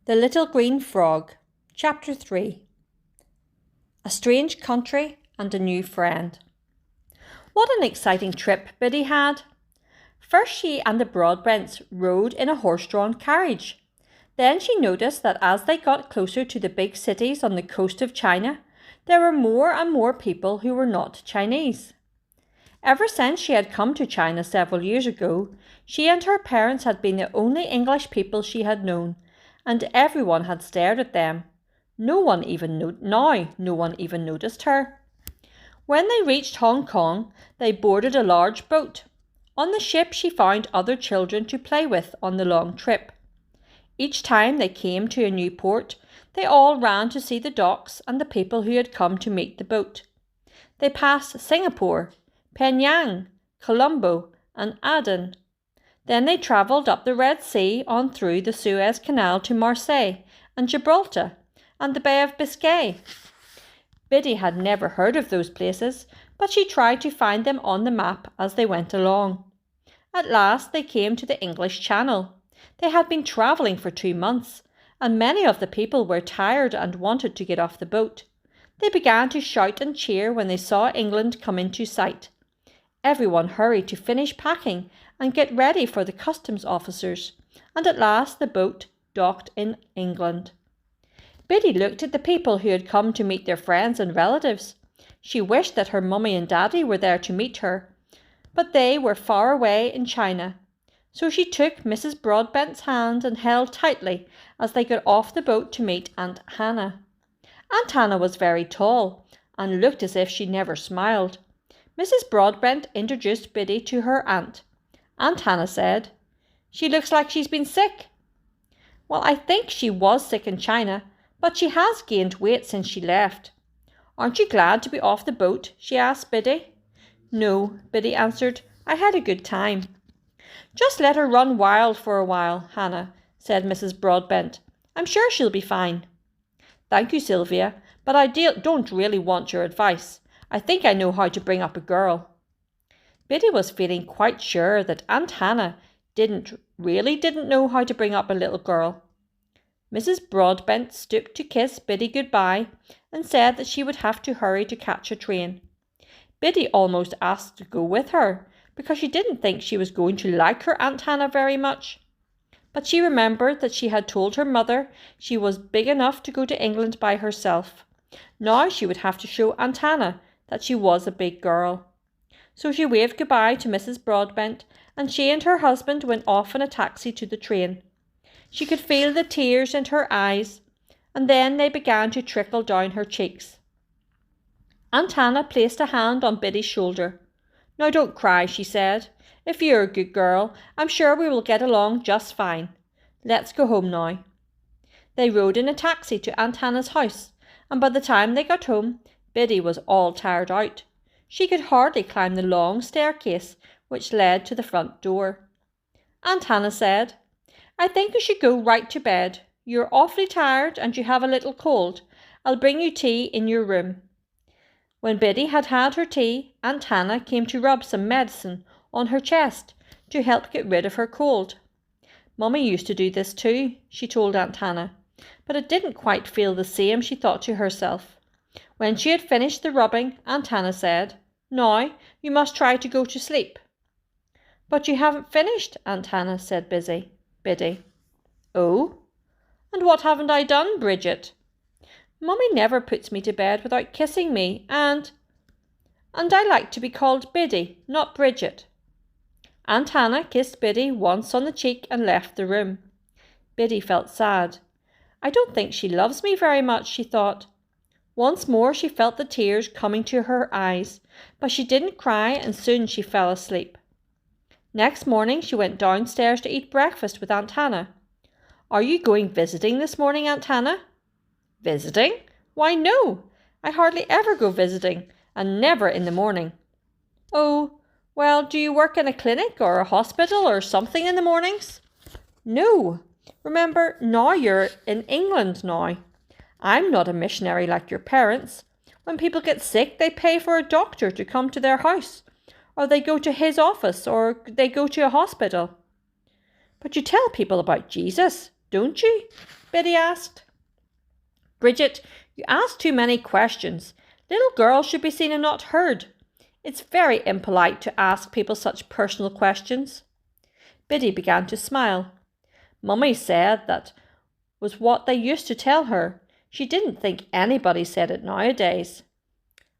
The Little Green Frog, Chapter 3. A Strange Country and a New Friend. What an exciting trip Biddy had! First she and the Broadbents rode in a horse-drawn carriage. Then she noticed that as they got closer to the big cities on the coast of China, there were more and more people who were not Chinese. Ever since she had come to China several years ago, she and her parents had been the only English people she had known, and everyone had stared at them. No one even noticed her. When they reached Hong Kong, they boarded a large boat. On the ship she found other children to play with on the long trip. Each time they came to a new port, they all ran to see the docks and the people who had come to meet the boat. They passed Singapore, Penang, Colombo, and Aden. Then they travelled up the Red Sea on through the Suez Canal to Marseille and Gibraltar and the Bay of Biscay. Biddy had never heard of those places, but she tried to find them on the map as they went along. At last they came to the English Channel. They had been travelling for 2 months, and many of the people were tired and wanted to get off the boat. They began to shout and cheer when they saw England come into sight. Everyone hurried to finish packing and get ready for the customs officers, and at last the boat docked in England. Biddy looked at the people who had come to meet their friends and relatives. She wished that her mummy and daddy were there to meet her, but they were far away in China. So she took Mrs. Broadbent's hand and held tightly as they got off the boat to meet Aunt Hannah. Aunt Hannah was very tall and looked as if she never smiled. Mrs. Broadbent introduced Biddy to her aunt. Aunt Hannah said, "She looks like she's been sick." "Well, I think she was sick in China, but she has gained weight since she left." "Aren't you glad to be off the boat?" she asked Biddy. "No," Biddy answered. "I had a good time." "Just let her run wild for a while, Hannah," said Mrs. Broadbent. "I'm sure she'll be fine." "Thank you, Sylvia, but I don't really want your advice. I think I know how to bring up a girl." Biddy was feeling quite sure that Aunt Hannah didn't know how to bring up a little girl. Mrs. Broadbent stooped to kiss Biddy goodbye and said that she would have to hurry to catch a train. Biddy almost asked to go with her because she didn't think she was going to like her Aunt Hannah very much. But she remembered that she had told her mother she was big enough to go to England by herself. Now she would have to show Aunt Hannah that she was a big girl. So she waved goodbye to Mrs. Broadbent, and she and her husband went off in a taxi to the train. She could feel the tears in her eyes, and then they began to trickle down her cheeks. Aunt Hannah placed a hand on Biddy's shoulder. "Now don't cry," she said. "If you're a good girl, I'm sure we will get along just fine. Let's go home now." They rode in a taxi to Aunt Hannah's house, and by the time they got home, Biddy was all tired out. She could hardly climb the long staircase which led to the front door. Aunt Hannah said, "I think you should go right to bed. You're awfully tired and you have a little cold. I'll bring you tea in your room." When Biddy had had her tea, Aunt Hannah came to rub some medicine on her chest to help get rid of her cold. "Mummy used to do this too," she told Aunt Hannah, but it didn't quite feel the same, she thought to herself. When she had finished the rubbing, Aunt Hannah said, "Now you must try to go to sleep." "But you haven't finished, Aunt Hannah," said Biddy. "Oh? And what haven't I done, Bridget?" "Mummy never puts me to bed without kissing me, and I like to be called Biddy, not Bridget." Aunt Hannah kissed Biddy once on the cheek and left the room. Biddy felt sad. "I don't think she loves me very much," she thought. Once more she felt the tears coming to her eyes, but she didn't cry, and soon she fell asleep. Next morning she went downstairs to eat breakfast with Aunt Hannah. "Are you going visiting this morning, Aunt Hannah?" "Visiting? Why, no. I hardly ever go visiting, and never in the morning." "Oh, well, do you work in a clinic or a hospital or something in the mornings?" "No. Remember, now you're in England now. I'm not a missionary like your parents. When people get sick, they pay for a doctor to come to their house, or they go to his office, or they go to a hospital." "But you tell people about Jesus. don't you?" Biddy asked. "Bridget, you ask too many questions. Little girls should be seen and not heard. It's very impolite to ask people such personal questions." Biddy began to smile. Mummy said that was what they used to tell her. She didn't think anybody said it nowadays.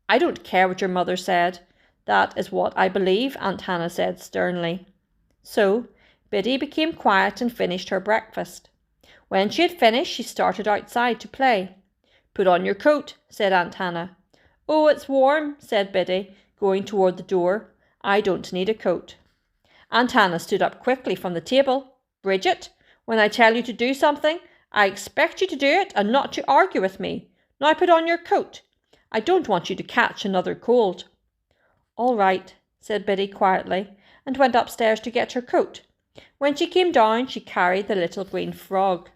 "I don't care what your mother said. That is what I believe," Aunt Hannah said sternly. So Biddy became quiet and finished her breakfast. When she had finished, she started outside to play. "Put on your coat," said Aunt Hannah. "Oh, it's warm," said Biddy, going toward the door. "I don't need a coat." Aunt Hannah stood up quickly from the table. "Bridget, when I tell you to do something, I expect you to do it and not to argue with me. Now put on your coat. I don't want you to catch another cold." "All right," said Biddy quietly, and went upstairs to get her coat. When she came down, she carried the little green frog.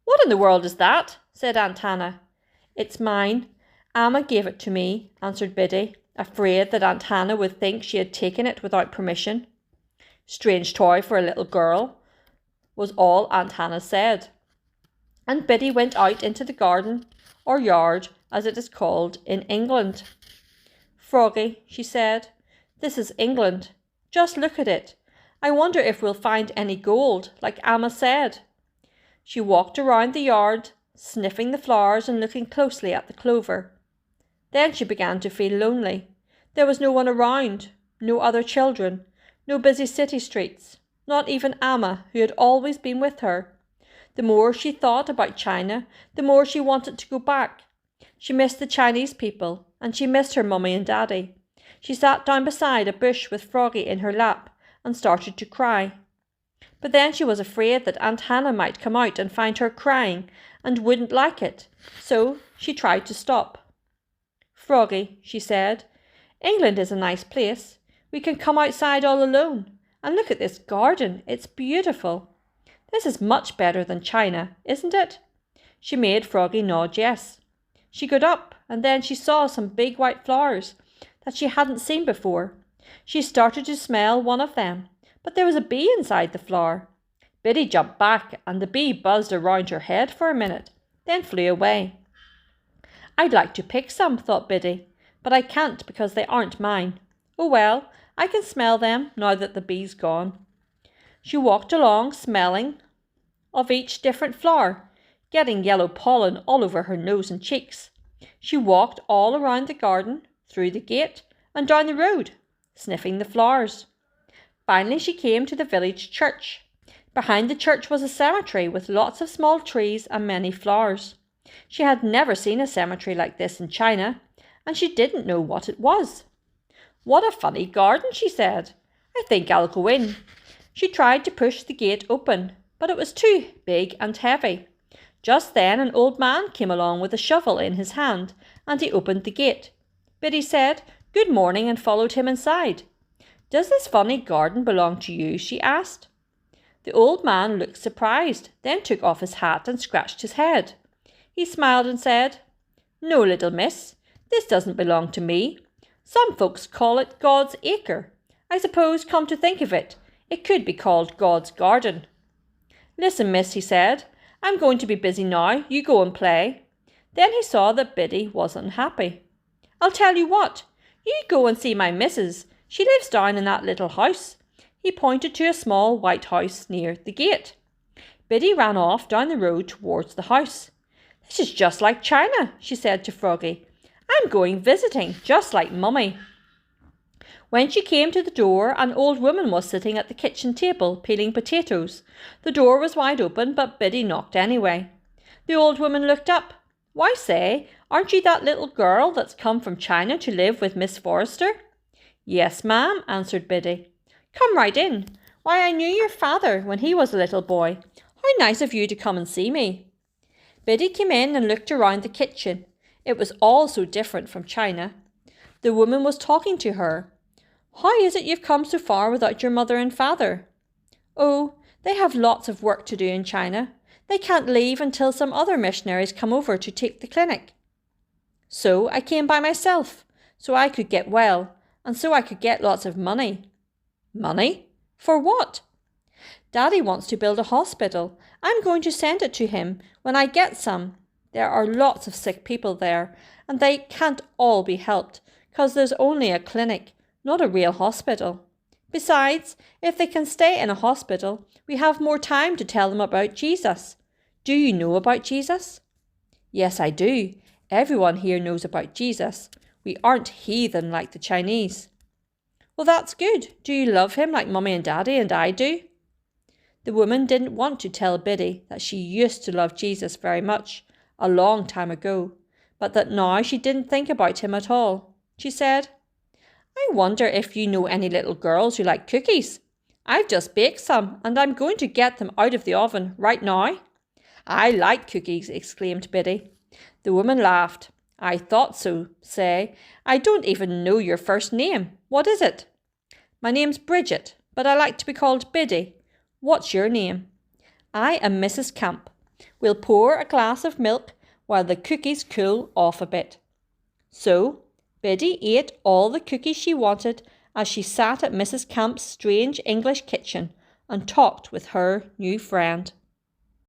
"What in the world is that?" said Aunt Hannah. "It's mine. Amma gave it to me," answered Biddy, afraid that Aunt Hannah would think she had taken it without permission. "Strange toy for a little girl," was all Aunt Hannah said. And Biddy went out into the garden, or yard, as it is called in England. "Froggy," she said, "this is England. Just look at it. I wonder if we'll find any gold, like Amma said." She walked around the yard, sniffing the flowers and looking closely at the clover. Then she began to feel lonely. There was no one around, no other children, no busy city streets, not even Amma, who had always been with her. The more she thought about China, the more she wanted to go back. She missed the Chinese people, and she missed her mummy and daddy. She sat down beside a bush with Froggy in her lap and started to cry. But then she was afraid that Aunt Hannah might come out and find her crying and wouldn't like it, so she tried to stop. "Froggy," she said, "England is a nice place. We can come outside all alone. And look at this garden. It's beautiful. This is much better than China, isn't it?" She made Froggy nod yes. She got up, and then she saw some big white flowers that she hadn't seen before. She started to smell one of them, but there was a bee inside the flower. Biddy jumped back, and the bee buzzed around her head for a minute, then flew away. "I'd like to pick some," thought Biddy, "but I can't because they aren't mine. Oh well, I can smell them now that the bee's gone." She walked along, smelling of each different flower, getting yellow pollen all over her nose and cheeks. She walked all around the garden, through the gate, and down the road, sniffing the flowers. Finally she came to the village church. Behind the church was a cemetery with lots of small trees and many flowers. She had never seen a cemetery like this in China, and she didn't know what it was. "What a funny garden," she said. "I think I'll go in." She tried to push the gate open, but it was too big and heavy. Just then an old man came along with a shovel in his hand, and he opened the gate. Biddy said, "Good morning," and followed him inside. "Does this funny garden belong to you?" she asked. The old man looked surprised, then took off his hat and scratched his head. He smiled and said, "No, little miss, this doesn't belong to me. Some folks call it God's acre. I suppose, come to think of it, it could be called God's garden." "Listen, miss," he said, "I'm going to be busy now. You go and play." Then he saw that Biddy wasn't happy. "I'll tell you what, you go and see my missus. She lives down in that little house." He pointed to a small white house near the gate. Biddy ran off down the road towards the house. "This is just like China," she said to Froggy. "I'm going visiting, just like Mummy." When she came to the door, an old woman was sitting at the kitchen table peeling potatoes. The door was wide open, but Biddy knocked anyway. The old woman looked up. "Why, say, aren't you that little girl that's come from China to live with Miss Forrester?" "Yes, ma'am," answered Biddy. "Come right in. Why, I knew your father when he was a little boy. How nice of you to come and see me." Biddy came in and looked around the kitchen. It was all so different from China. The woman was talking to her. "How is it you've come so far without your mother and father?" "Oh, they have lots of work to do in China. They can't leave until some other missionaries come over to take the clinic. So I came by myself, so I could get well, and so I could get lots of money." "Money? For what?" "Daddy wants to build a hospital, I'm going to send it to him when I get some. There are lots of sick people there, and they can't all be helped, because there's only a clinic, not a real hospital. Besides, if they can stay in a hospital, we have more time to tell them about Jesus. Do you know about Jesus? Yes, I do. Everyone here knows about Jesus. We aren't heathen like the Chinese. Well, that's good. Do you love him like Mummy and Daddy and I do? The woman didn't want to tell Biddy that she used to love Jesus very much, a long time ago, but that now she didn't think about him at all. She said, I wonder if you know any little girls who like cookies. I've just baked some, and I'm going to get them out of the oven right now. I like cookies, exclaimed Biddy. The woman laughed. I thought so, say. I don't even know your first name. What is it? My name's Bridget, but I like to be called Biddy. What's your name? I am Mrs. Camp. We'll pour a glass of milk while the cookies cool off a bit. So, Biddy ate all the cookies she wanted as she sat at Mrs. Camp's strange English kitchen and talked with her new friend.